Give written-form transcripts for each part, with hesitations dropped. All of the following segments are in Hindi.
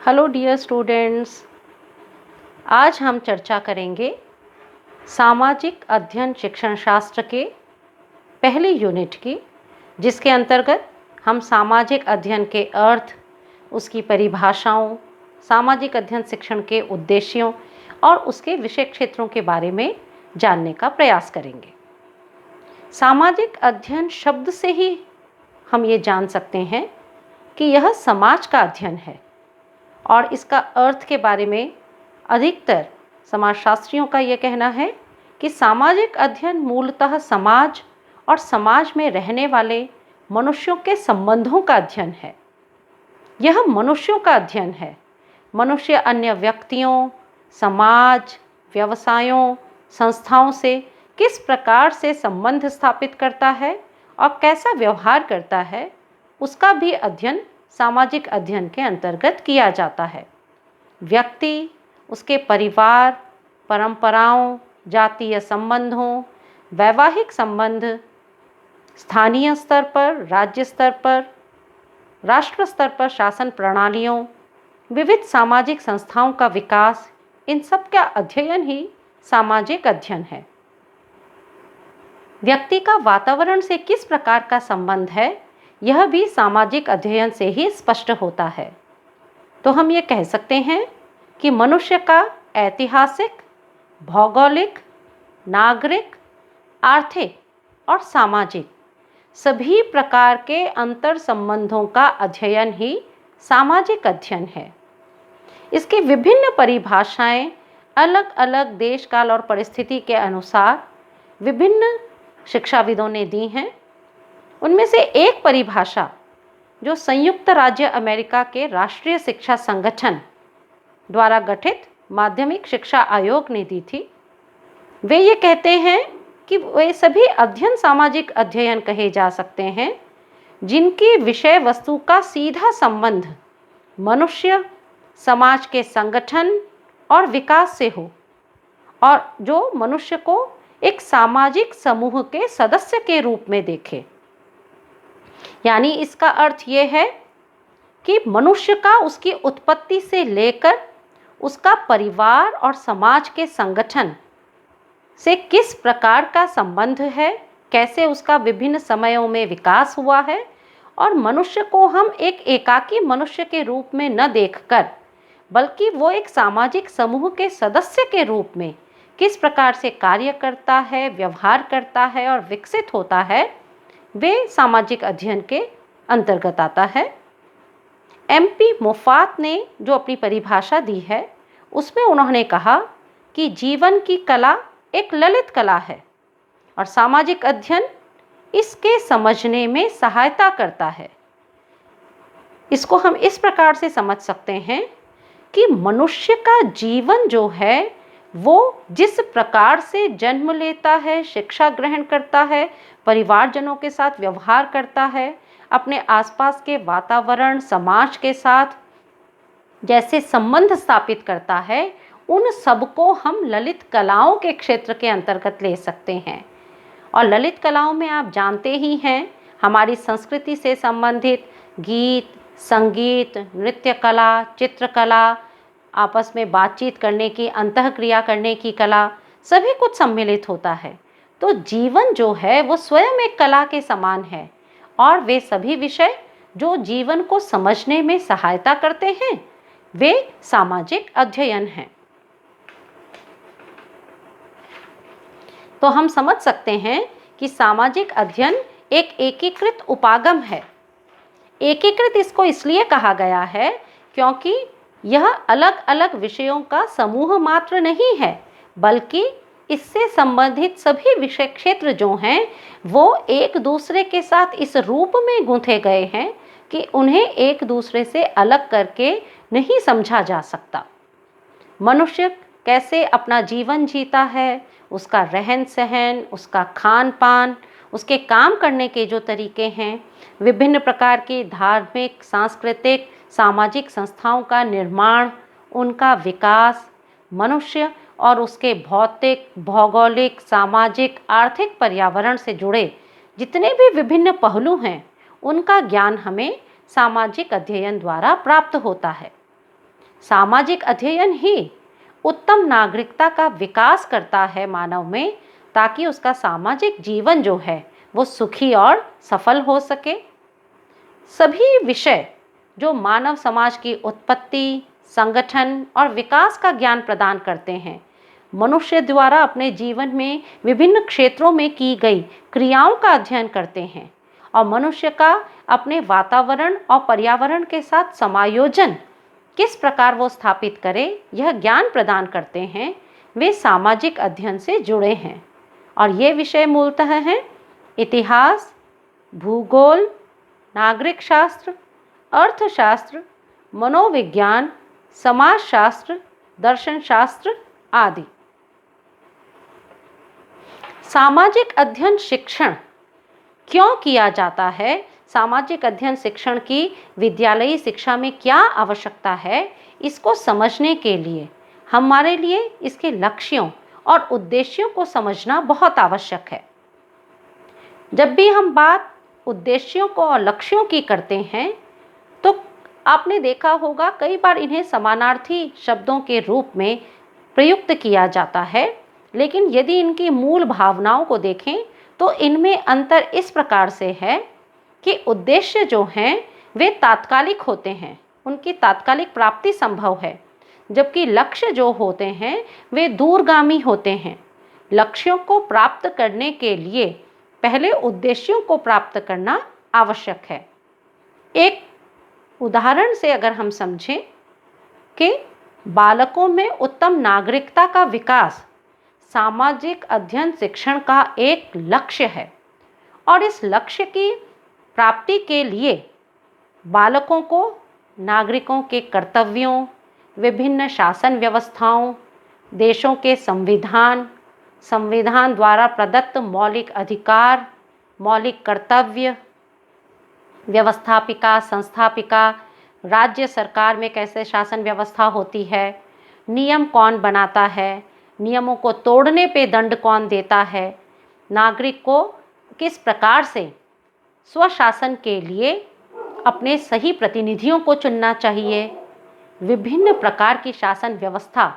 Hello dear students. आज हम चर्चा करेंगे सामाजिक अध्ययन शिक्षण शास्त्र के पहली यूनिट की, जिसके अंतर्गत हम सामाजिक अध्ययन के अर्थ, उसकी परिभाषाओं, सामाजिक अध्ययन शिक्षण के उद्देश्यों और उसके विषय क्षेत्रों के बारे में जानने का प्रयास करेंगे। सामाजिक अध्ययन शब्द से ही हम ये जान सकते हैं कि यह समाज का अध्ययन है और इसका अर्थ के बारे में अधिकतर समाजशास्त्रियों का यह कहना है कि सामाजिक अध्ययन मूलतः समाज और समाज में रहने वाले मनुष्यों के संबंधों का अध्ययन है। यह मनुष्यों का अध्ययन है। मनुष्य अन्य व्यक्तियों, समाज, व्यवसायों, संस्थाओं से किस प्रकार से संबंध स्थापित करता है और कैसा व्यवहार करता है, उसका भी अध्ययन सामाजिक अध्ययन के अंतर्गत किया जाता है। व्यक्ति, उसके परिवार, परंपराओं, जातीय संबंधों, वैवाहिक संबंध, स्थानीय स्तर पर, राज्य स्तर पर, राष्ट्र स्तर पर शासन प्रणालियों, विविध सामाजिक संस्थाओं का विकास, इन सब का अध्ययन ही सामाजिक अध्ययन है। व्यक्ति का वातावरण से किस प्रकार का संबंध है, यह भी सामाजिक अध्ययन से ही स्पष्ट होता है। तो हम ये कह सकते हैं कि मनुष्य का ऐतिहासिक, भौगोलिक, नागरिक, आर्थिक और सामाजिक सभी प्रकार के अंतर संबंधों का अध्ययन ही सामाजिक अध्ययन है। इसकी विभिन्न परिभाषाएं अलग अलग देश, काल और परिस्थिति के अनुसार विभिन्न शिक्षाविदों ने दी हैं। उनमें से एक परिभाषा जो संयुक्त राज्य अमेरिका के राष्ट्रीय शिक्षा संगठन द्वारा गठित माध्यमिक शिक्षा आयोग ने दी थी, वे ये कहते हैं कि वे सभी अध्ययन सामाजिक अध्ययन कहे जा सकते हैं जिनकी विषय वस्तु का सीधा संबंध मनुष्य, समाज के संगठन और विकास से हो और जो मनुष्य को एक सामाजिक समूह के सदस्य के रूप में देखे। यानी इसका अर्थ ये है कि मनुष्य का उसकी उत्पत्ति से लेकर उसका परिवार और समाज के संगठन से किस प्रकार का संबंध है, कैसे उसका विभिन्न समयों में विकास हुआ है और मनुष्य को हम एक एकाकी मनुष्य के रूप में न देखकर बल्कि वो एक सामाजिक समूह के सदस्य के रूप में किस प्रकार से कार्य करता है, व्यवहार करता है और विकसित होता है, वे सामाजिक अध्ययन के अंतर्गत आता है। एमपी मोफात ने जो अपनी परिभाषा दी है, उसमें उन्होंने कहा कि जीवन की कला एक ललित कला है और सामाजिक अध्ययन इसके समझने में सहायता करता है। इसको हम इस प्रकार से समझ सकते हैं कि मनुष्य का जीवन जो है वो जिस प्रकार से जन्म लेता है, शिक्षा ग्रहण करता है, परिवारजनों के साथ व्यवहार करता है, अपने आसपास के वातावरण, समाज के साथ जैसे संबंध स्थापित करता है, उन सबको हम ललित कलाओं के क्षेत्र के अंतर्गत ले सकते हैं। और ललित कलाओं में आप जानते ही हैं, हमारी संस्कृति से संबंधित गीत, संगीत, नृत्य कला, चित्रकला, आपस में बातचीत करने की, अंतःक्रिया करने की कला, सभी कुछ सम्मिलित होता है। तो जीवन जो है वो स्वयं एक कला के समान है और वे सभी विषय जो जीवन को समझने में सहायता करते हैं, वे सामाजिक अध्ययन हैं। तो हम समझ सकते हैं कि सामाजिक अध्ययन एक एकीकृत उपागम है। एकीकृत इसको इसलिए कहा गया है क्योंकि यह अलग अलग विषयों का समूह मात्र नहीं है, बल्कि इससे संबंधित सभी विषय क्षेत्र जो हैं वो एक दूसरे के साथ इस रूप में गूंथे गए हैं कि उन्हें एक दूसरे से अलग करके नहीं समझा जा सकता। मनुष्य कैसे अपना जीवन जीता है, उसका रहन सहन, उसका खान पान, उसके काम करने के जो तरीके हैं, विभिन्न प्रकार की धार्मिक, सांस्कृतिक, सामाजिक संस्थाओं का निर्माण, उनका विकास, मनुष्य और उसके भौतिक, भौगोलिक, सामाजिक, आर्थिक पर्यावरण से जुड़े जितने भी विभिन्न पहलू हैं, उनका ज्ञान हमें सामाजिक अध्ययन द्वारा प्राप्त होता है। सामाजिक अध्ययन ही उत्तम नागरिकता का विकास करता है मानव में, ताकि उसका सामाजिक जीवन जो है वो सुखी और सफल हो सके। सभी विषय जो मानव समाज की उत्पत्ति, संगठन और विकास का ज्ञान प्रदान करते हैं, मनुष्य द्वारा अपने जीवन में विभिन्न क्षेत्रों में की गई क्रियाओं का अध्ययन करते हैं और मनुष्य का अपने वातावरण और पर्यावरण के साथ समायोजन किस प्रकार वो स्थापित करे, यह ज्ञान प्रदान करते हैं, वे सामाजिक अध्ययन से जुड़े हैं। और ये विषय मूलतः हैं इतिहास, भूगोल, नागरिक शास्त्र, अर्थशास्त्र, मनोविज्ञान, समाजशास्त्र, दर्शन शास्त्र आदि। सामाजिक अध्ययन शिक्षण क्यों किया जाता है? सामाजिक अध्ययन शिक्षण की विद्यालयी शिक्षा में क्या आवश्यकता है, इसको समझने के लिए हमारे लिए इसके लक्ष्यों और उद्देश्यों को समझना बहुत आवश्यक है। जब भी हम बात उद्देश्यों को और लक्ष्यों की करते हैं तो आपने देखा होगा कई बार इन्हें समानार्थी शब्दों के रूप में प्रयुक्त किया जाता है, लेकिन यदि इनकी मूल भावनाओं को देखें तो इनमें अंतर इस प्रकार से है कि उद्देश्य जो हैं वे तात्कालिक होते हैं, उनकी तात्कालिक प्राप्ति संभव है, जबकि लक्ष्य जो होते हैं वे दूरगामी होते हैं। लक्ष्यों को प्राप्त करने के लिए पहले उद्देश्यों को प्राप्त करना आवश्यक है। एक उदाहरण से अगर हम समझें कि बालकों में उत्तम नागरिकता का विकास सामाजिक अध्ययन शिक्षण का एक लक्ष्य है और इस लक्ष्य की प्राप्ति के लिए बालकों को नागरिकों के कर्तव्यों, विभिन्न शासन व्यवस्थाओं, देशों के संविधान, संविधान द्वारा प्रदत्त मौलिक अधिकार, मौलिक कर्तव्य, व्यवस्थापिका, संस्थापिका, राज्य सरकार में कैसे शासन व्यवस्था होती है, नियम कौन बनाता है, नियमों को तोड़ने पे दंड कौन देता है, नागरिक को किस प्रकार से स्वशासन के लिए अपने सही प्रतिनिधियों को चुनना चाहिए, विभिन्न प्रकार की शासन व्यवस्था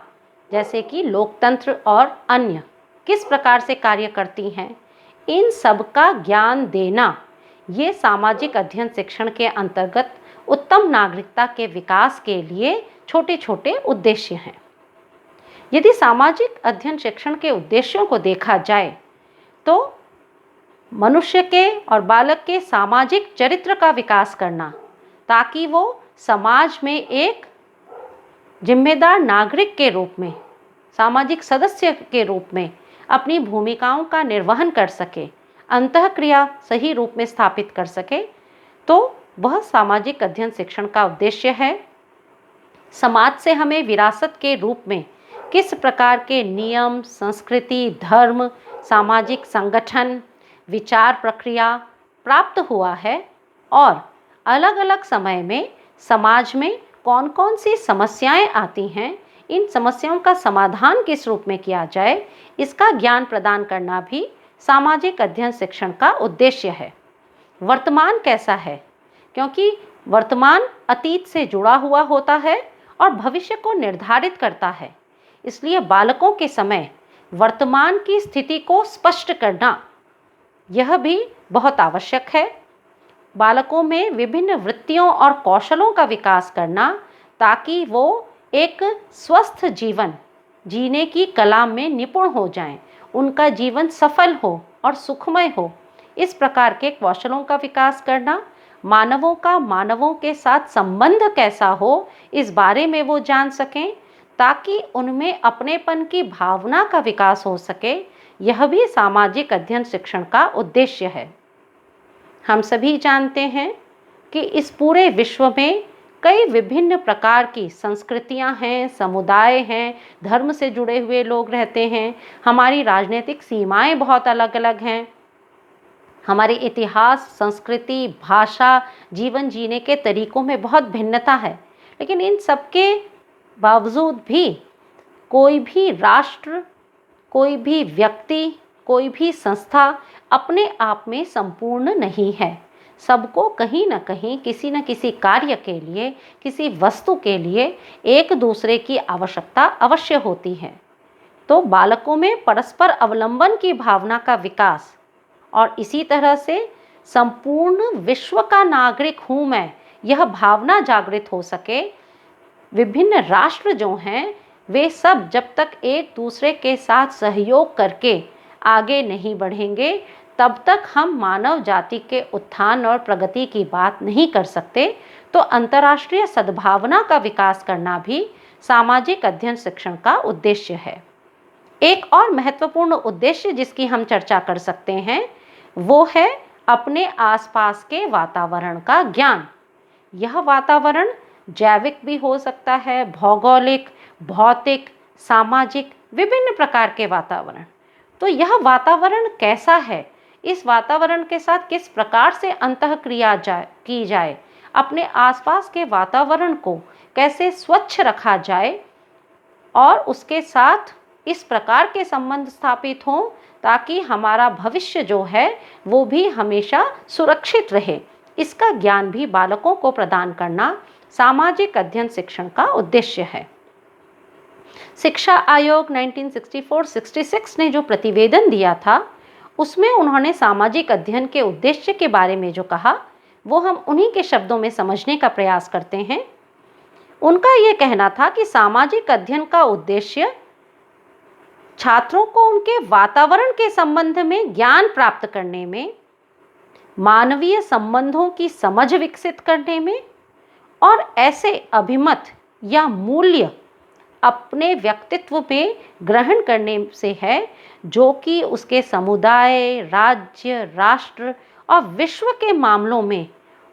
जैसे कि लोकतंत्र और अन्य किस प्रकार से कार्य करती हैं, इन सब का ज्ञान देना ये सामाजिक अध्ययन शिक्षण के अंतर्गत उत्तम नागरिकता के विकास के लिए छोटे छोटे उद्देश्य हैं। यदि सामाजिक अध्ययन शिक्षण के उद्देश्यों को देखा जाए तो मनुष्य के और बालक के सामाजिक चरित्र का विकास करना, ताकि वो समाज में एक जिम्मेदार नागरिक के रूप में, सामाजिक सदस्य के रूप में अपनी भूमिकाओं का निर्वहन कर सके, अंतःक्रिया सही रूप में स्थापित कर सके, तो वह सामाजिक अध्ययन शिक्षण का उद्देश्य है। समाज से हमें विरासत के रूप में किस प्रकार के नियम, संस्कृति, धर्म, सामाजिक संगठन, विचार प्रक्रिया प्राप्त हुआ है और अलग अलग समय में समाज में कौन कौन सी समस्याएं आती हैं, इन समस्याओं का समाधान किस रूप में किया जाए, इसका ज्ञान प्रदान करना भी सामाजिक अध्ययन शिक्षण का उद्देश्य है। वर्तमान कैसा है, क्योंकि वर्तमान अतीत से जुड़ा हुआ होता है और भविष्य को निर्धारित करता है, इसलिए बालकों के समय वर्तमान की स्थिति को स्पष्ट करना यह भी बहुत आवश्यक है। बालकों में विभिन्न वृत्तियों और कौशलों का विकास करना, ताकि वो एक स्वस्थ जीवन जीने की कला में निपुण हो जाएं, उनका जीवन सफल हो और सुखमय हो, इस प्रकार के कौशलों का विकास करना। मानवों का मानवों के साथ संबंध कैसा हो, इस बारे में वो जान सकें, ताकि उनमें अपनेपन की भावना का विकास हो सके, यह भी सामाजिक अध्ययन शिक्षण का उद्देश्य है। हम सभी जानते हैं कि इस पूरे विश्व में कई विभिन्न प्रकार की संस्कृतियां हैं, समुदाय हैं, धर्म से जुड़े हुए लोग रहते हैं, हमारी राजनीतिक सीमाएं बहुत अलग अलग हैं, हमारे इतिहास, संस्कृति, भाषा, जीवन जीने के तरीकों में बहुत भिन्नता है, लेकिन इन सब के बावजूद भी कोई भी राष्ट्र, कोई भी व्यक्ति, कोई भी संस्था अपने आप में संपूर्ण नहीं है। सबको कहीं न कहीं किसी न किसी कार्य के लिए, किसी वस्तु के लिए एक दूसरे की आवश्यकता अवश्य होती है। तो बालकों में परस्पर अवलंबन की भावना का विकास और इसी तरह से संपूर्ण विश्व का नागरिक हूँ मैं, यह भावना जागृत हो सके। विभिन्न राष्ट्र जो हैं वे सब जब तक एक दूसरे के साथ सहयोग करके आगे नहीं बढ़ेंगे, तब तक हम मानव जाति के उत्थान और प्रगति की बात नहीं कर सकते। तो अंतर्राष्ट्रीय सद्भावना का विकास करना भी सामाजिक अध्ययन शिक्षण का उद्देश्य है। एक और महत्वपूर्ण उद्देश्य जिसकी हम चर्चा कर सकते हैं वो है अपने आसपास के वातावरण का ज्ञान। यह वातावरण जैविक भी हो सकता है, भौगोलिक, भौतिक, सामाजिक, विभिन्न प्रकार के वातावरण। तो यह वातावरण कैसा है, इस वातावरण के साथ किस प्रकार से अंतःक्रिया की जाए, अपने आसपास के वातावरण को कैसे स्वच्छ रखा जाए और उसके साथ इस प्रकार के संबंध स्थापित हों ताकि हमारा भविष्य जो है वो भी हमेशा सुरक्षित रहे, इसका ज्ञान भी बालकों को प्रदान करना सामाजिक अध्ययन शिक्षण का उद्देश्य है। शिक्षा आयोग 1964-66 ने जो प्रतिवेदन दिया था उसमें उन्होंने सामाजिक अध्ययन के उद्देश्य के बारे में जो कहा वो हम उन्हीं के शब्दों में समझने का प्रयास करते हैं। उनका ये कहना था कि सामाजिक अध्ययन का उद्देश्य छात्रों को उनके वातावरण के संबंध में ज्ञान प्राप्त करने में, मानवीय संबंधों की समझ विकसित करने में और ऐसे अभिमत या मूल्य अपने व्यक्तित्व में ग्रहण करने से है जो कि उसके समुदाय, राज्य, राष्ट्र और विश्व के मामलों में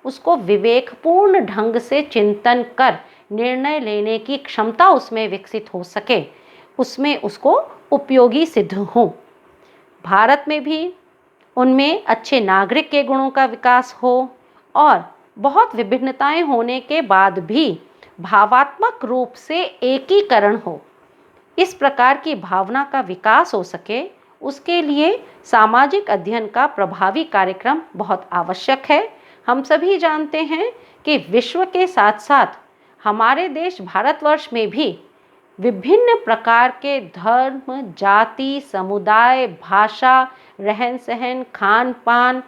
उसको विवेकपूर्ण ढंग से चिंतन कर निर्णय लेने की क्षमता उसमें विकसित हो सके, उसमें उसको उपयोगी सिद्ध हो। भारत में भी उनमें अच्छे नागरिक के गुणों का विकास हो और बहुत विभिन्नताएं होने के बाद भी भावात्मक रूप से एकीकरण हो, इस प्रकार की भावना का विकास हो सके, उसके लिए सामाजिक अध्ययन का प्रभावी कार्यक्रम बहुत आवश्यक है। हम सभी जानते हैं कि विश्व के साथ साथ हमारे देश भारतवर्ष में भी विभिन्न प्रकार के धर्म, जाति, समुदाय, भाषा, रहन सहन, खान पान,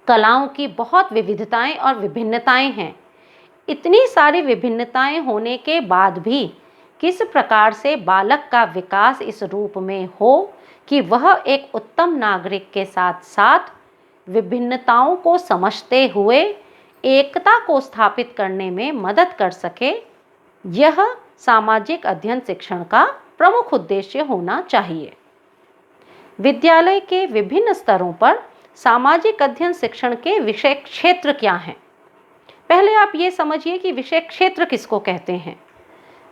कलाओं की बहुत विविधताएं और विभिन्नताएं हैं। इतनी सारी विभिन्नताएं होने के बाद भी किस प्रकार से बालक का विकास इस रूप में हो कि वह एक उत्तम नागरिक के साथ साथ विभिन्नताओं को समझते हुए एकता को स्थापित करने में मदद कर सके, यह सामाजिक अध्ययन शिक्षण का प्रमुख उद्देश्य होना चाहिए। विद्यालय के विभिन्न स्तरों पर सामाजिक अध्ययन शिक्षण के विषय क्षेत्र क्या हैं? पहले आप ये समझिए कि विषय क्षेत्र किसको कहते हैं।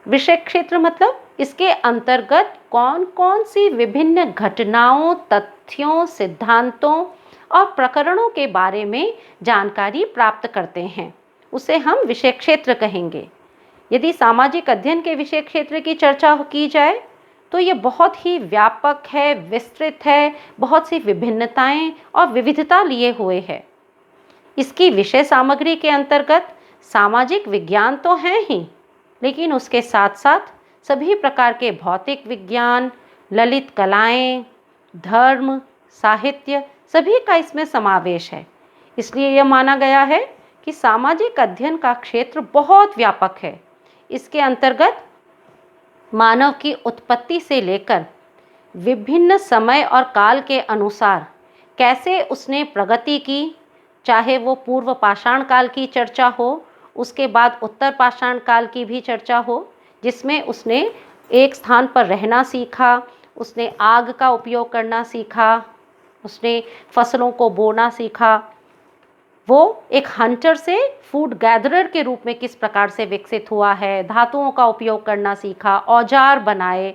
विषय क्षेत्र मतलब इसके अंतर्गत कौन कौन सी विभिन्न घटनाओं, तथ्यों, सिद्धांतों और प्रकरणों के बारे में जानकारी प्राप्त करते हैं, उसे हम विषय क्षेत्र कहेंगे। यदि सामाजिक अध्ययन के विषय क्षेत्र की चर्चा की जाए तो ये बहुत ही व्यापक है, विस्तृत है, बहुत सी विभिन्नताएं और विविधता लिए हुए है। इसकी विषय सामग्री के अंतर्गत सामाजिक विज्ञान तो हैं ही, लेकिन उसके साथ साथ सभी प्रकार के भौतिक विज्ञान, ललित कलाएं, धर्म, साहित्य, सभी का इसमें समावेश है। इसलिए यह माना गया है कि सामाजिक अध्ययन का क्षेत्र बहुत व्यापक है। इसके अंतर्गत मानव की उत्पत्ति से लेकर विभिन्न समय और काल के अनुसार कैसे उसने प्रगति की, चाहे वो पूर्व पाषाण काल की चर्चा हो, उसके बाद उत्तर पाषाण काल की भी चर्चा हो, जिसमें उसने एक स्थान पर रहना सीखा, उसने आग का उपयोग करना सीखा, उसने फसलों को बोना सीखा, वो एक हंटर से फूड गैदरर के रूप में किस प्रकार से विकसित हुआ है, धातुओं का उपयोग करना सीखा, औजार बनाए,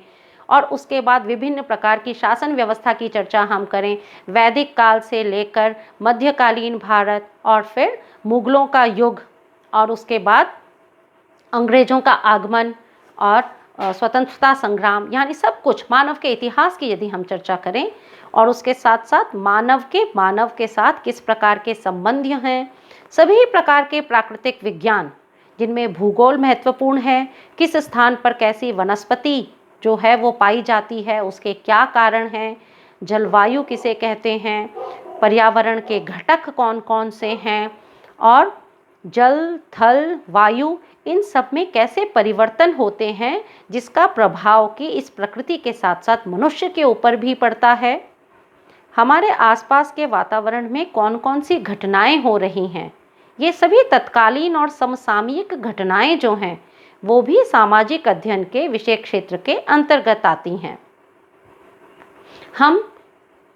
और उसके बाद विभिन्न प्रकार की शासन व्यवस्था की चर्चा हम करें, वैदिक काल से लेकर मध्यकालीन भारत और फिर मुगलों का युग और उसके बाद अंग्रेज़ों का आगमन और स्वतंत्रता संग्राम, यानी सब कुछ मानव के इतिहास की यदि हम चर्चा करें और उसके साथ साथ मानव के साथ किस प्रकार के संबंध हैं, सभी प्रकार के प्राकृतिक विज्ञान जिनमें भूगोल महत्वपूर्ण है, किस स्थान पर कैसी वनस्पति जो है वो पाई जाती है, उसके क्या कारण हैं, जलवायु किसे कहते हैं, पर्यावरण के घटक कौन कौन से हैं और जल, थल, वायु, इन सब में कैसे परिवर्तन होते हैं जिसका प्रभाव कि इस प्रकृति के साथ साथ मनुष्य के ऊपर भी पड़ता है। हमारे आसपास के वातावरण में कौन कौन सी घटनाएं हो रही हैं, ये सभी तत्कालीन और समसामयिक घटनाएं जो हैं वो भी सामाजिक अध्ययन के विषय क्षेत्र के अंतर्गत आती हैं। हम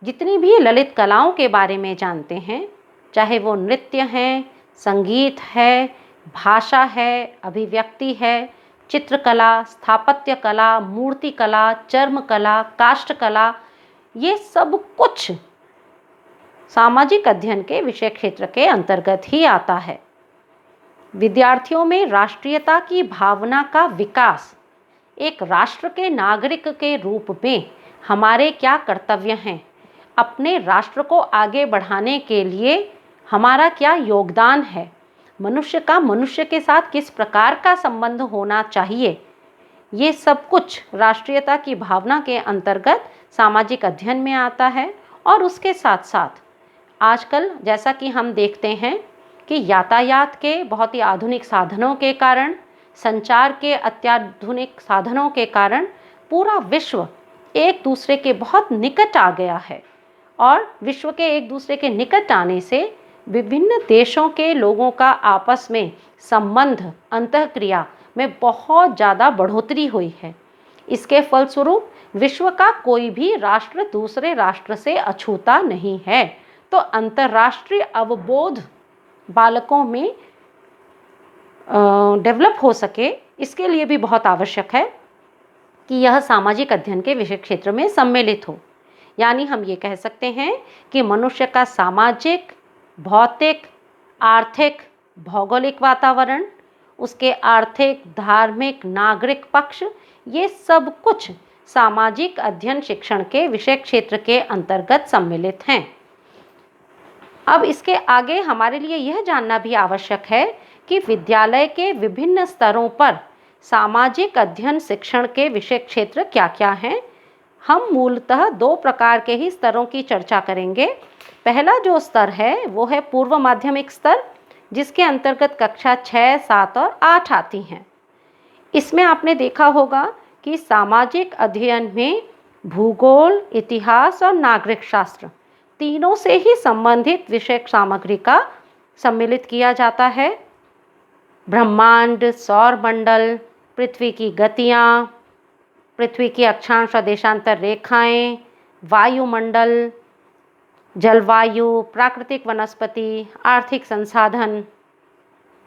जितनी भी ललित कलाओं के बारे में जानते हैं, चाहे वो नृत्य हैं, संगीत है, भाषा है, अभिव्यक्ति है, चित्रकला, स्थापत्य कला, मूर्ति कला, चर्म कला, काष्ठ कला, ये सब कुछ सामाजिक अध्ययन के विषय क्षेत्र के अंतर्गत ही आता है। विद्यार्थियों में राष्ट्रीयता की भावना का विकास, एक राष्ट्र के नागरिक के रूप में हमारे क्या कर्तव्य हैं, अपने राष्ट्र को आगे बढ़ाने के लिए हमारा क्या योगदान है, मनुष्य का मनुष्य के साथ किस प्रकार का संबंध होना चाहिए, ये सब कुछ राष्ट्रीयता की भावना के अंतर्गत सामाजिक अध्ययन में आता है। और उसके साथ साथ आजकल जैसा कि हम देखते हैं कि यातायात के बहुत ही आधुनिक साधनों के कारण, संचार के अत्याधुनिक साधनों के कारण पूरा विश्व एक दूसरे के बहुत निकट आ गया है और विश्व के एक दूसरे के निकट आने से विभिन्न देशों के लोगों का आपस में संबंध, अंतःक्रिया में बहुत ज़्यादा बढ़ोतरी हुई है। इसके फलस्वरूप विश्व का कोई भी राष्ट्र दूसरे राष्ट्र से अछूता नहीं है। तो अंतर्राष्ट्रीय अवबोध बालकों में डेवलप हो सके, इसके लिए भी बहुत आवश्यक है कि यह सामाजिक अध्ययन के विषय क्षेत्र में सम्मिलित हो। यानी हम ये कह सकते हैं कि मनुष्य का सामाजिक, भौतिक, आर्थिक, भौगोलिक वातावरण, उसके आर्थिक, धार्मिक, नागरिक पक्ष, ये सब कुछ सामाजिक अध्ययन शिक्षण के विषय क्षेत्र के अंतर्गत सम्मिलित हैं। अब इसके आगे हमारे लिए यह जानना भी आवश्यक है कि विद्यालय के विभिन्न स्तरों पर सामाजिक अध्ययन शिक्षण के विषय क्षेत्र क्या क्या हैं। हम मूलतः दो प्रकार के ही स्तरों की चर्चा करेंगे। पहला जो स्तर है वो है पूर्व माध्यमिक स्तर, जिसके अंतर्गत कक्षा 6, 7 और 8 आती हैं। इसमें आपने देखा होगा कि सामाजिक अध्ययन में भूगोल, इतिहास और नागरिक शास्त्र तीनों से ही संबंधित विषय सामग्री का सम्मिलित किया जाता है। ब्रह्मांड, सौर मंडल, पृथ्वी की गतियाँ, पृथ्वी की अक्षांश और देशांतर रेखाएं, वायुमंडल, जलवायु, प्राकृतिक वनस्पति, आर्थिक संसाधन,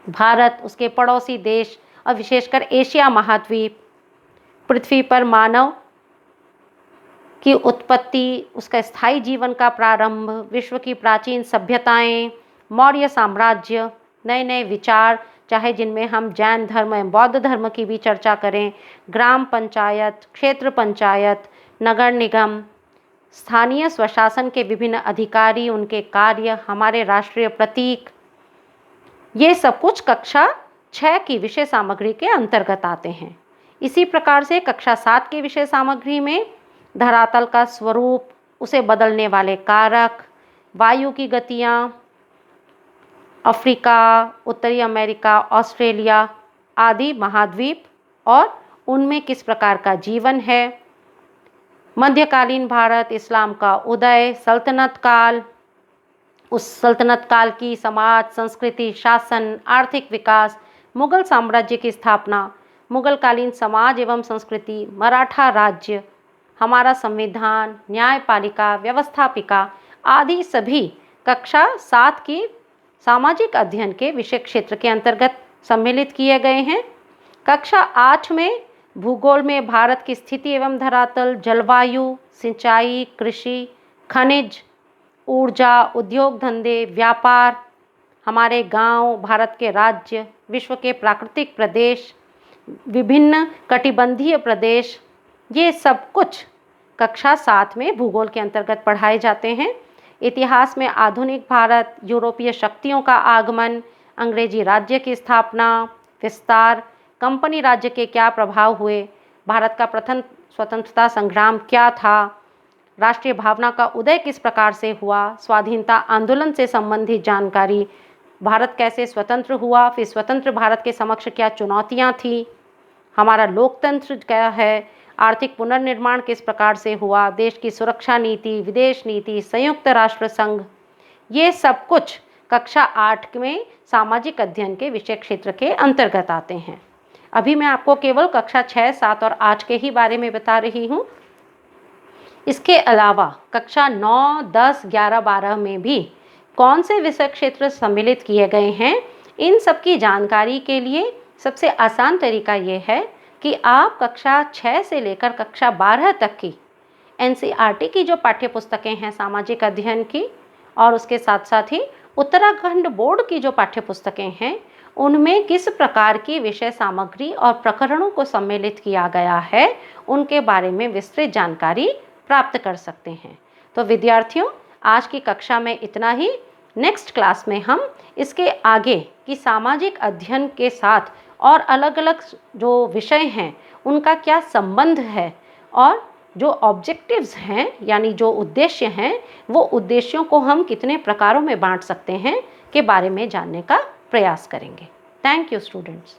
भारत, उसके पड़ोसी देश और विशेषकर एशिया महाद्वीप, पृथ्वी पर मानव की उत्पत्ति, उसका स्थायी जीवन का प्रारंभ, विश्व की प्राचीन सभ्यताएं, मौर्य साम्राज्य, नए नए विचार, चाहे जिनमें हम जैन धर्म एवं बौद्ध धर्म की भी चर्चा करें, ग्राम पंचायत, क्षेत्र पंचायत, नगर निगम, स्थानीय स्वशासन के विभिन्न अधिकारी, उनके कार्य, हमारे राष्ट्रीय प्रतीक, ये सब कुछ कक्षा 6 की विषय सामग्री के अंतर्गत आते हैं। इसी प्रकार से कक्षा 7 की विषय सामग्री में धरातल का स्वरूप, उसे बदलने वाले कारक, वायु की गतियाँ, अफ्रीका, उत्तरी अमेरिका, ऑस्ट्रेलिया आदि महाद्वीप और उनमें किस प्रकार का जीवन है, मध्यकालीन भारत, इस्लाम का उदय, सल्तनत काल, उस सल्तनत काल की समाज, संस्कृति, शासन, आर्थिक विकास, मुगल साम्राज्य की स्थापना, मुगलकालीन समाज एवं संस्कृति, मराठा राज्य, हमारा संविधान, न्यायपालिका, व्यवस्थापिका आदि सभी कक्षा 7 की सामाजिक अध्ययन के विषय क्षेत्र के अंतर्गत सम्मिलित किए गए हैं। कक्षा 8 में भूगोल में भारत की स्थिति एवं धरातल, जलवायु, सिंचाई, कृषि, खनिज, ऊर्जा, उद्योग धंधे, व्यापार, हमारे गांव, भारत के राज्य, विश्व के प्राकृतिक प्रदेश, विभिन्न कटिबंधीय प्रदेश, ये सब कुछ कक्षा 7 में भूगोल के अंतर्गत पढ़ाए जाते हैं। इतिहास में आधुनिक भारत, यूरोपीय शक्तियों का आगमन, अंग्रेजी राज्य की स्थापना, विस्तार, कंपनी राज्य के क्या प्रभाव हुए, भारत का प्रथम स्वतंत्रता संग्राम क्या था, राष्ट्रीय भावना का उदय किस प्रकार से हुआ, स्वाधीनता आंदोलन से संबंधित जानकारी, भारत कैसे स्वतंत्र हुआ, फिर स्वतंत्र भारत के समक्ष क्या चुनौतियां थी, हमारा लोकतंत्र क्या है, आर्थिक पुनर्निर्माण किस प्रकार से हुआ, देश की सुरक्षा नीति, विदेश नीति, संयुक्त राष्ट्र संघ, ये सब कुछ कक्षा 8 में सामाजिक अध्ययन के विषय क्षेत्र के अंतर्गत आते हैं। अभी मैं आपको केवल कक्षा 6, 7 और 8 के ही बारे में बता रही हूँ। इसके अलावा कक्षा 9, 10, 11, 12 में भी कौन से विषय क्षेत्र सम्मिलित किए गए हैं, इन सब की जानकारी के लिए सबसे आसान तरीका ये है कि आप कक्षा 6 से लेकर कक्षा 12 तक की NCERT की जो पाठ्य पुस्तकें हैं सामाजिक अध्ययन की, और उसके साथ साथ ही उत्तराखंड बोर्ड की जो पाठ्य पुस्तकें हैं, उनमें किस प्रकार की विषय सामग्री और प्रकरणों को सम्मिलित किया गया है, उनके बारे में विस्तृत जानकारी प्राप्त कर सकते हैं। तो विद्यार्थियों, आज की कक्षा में इतना ही। नेक्स्ट क्लास में हम इसके आगे की सामाजिक अध्ययन के साथ और अलग अलग जो विषय हैं उनका क्या संबंध है, और जो ऑब्जेक्टिव्स हैं यानी जो उद्देश्य हैं, वो उद्देश्यों को हम कितने प्रकारों में बांट सकते हैं के बारे में जानने का प्रयास करेंगे। Thank you students.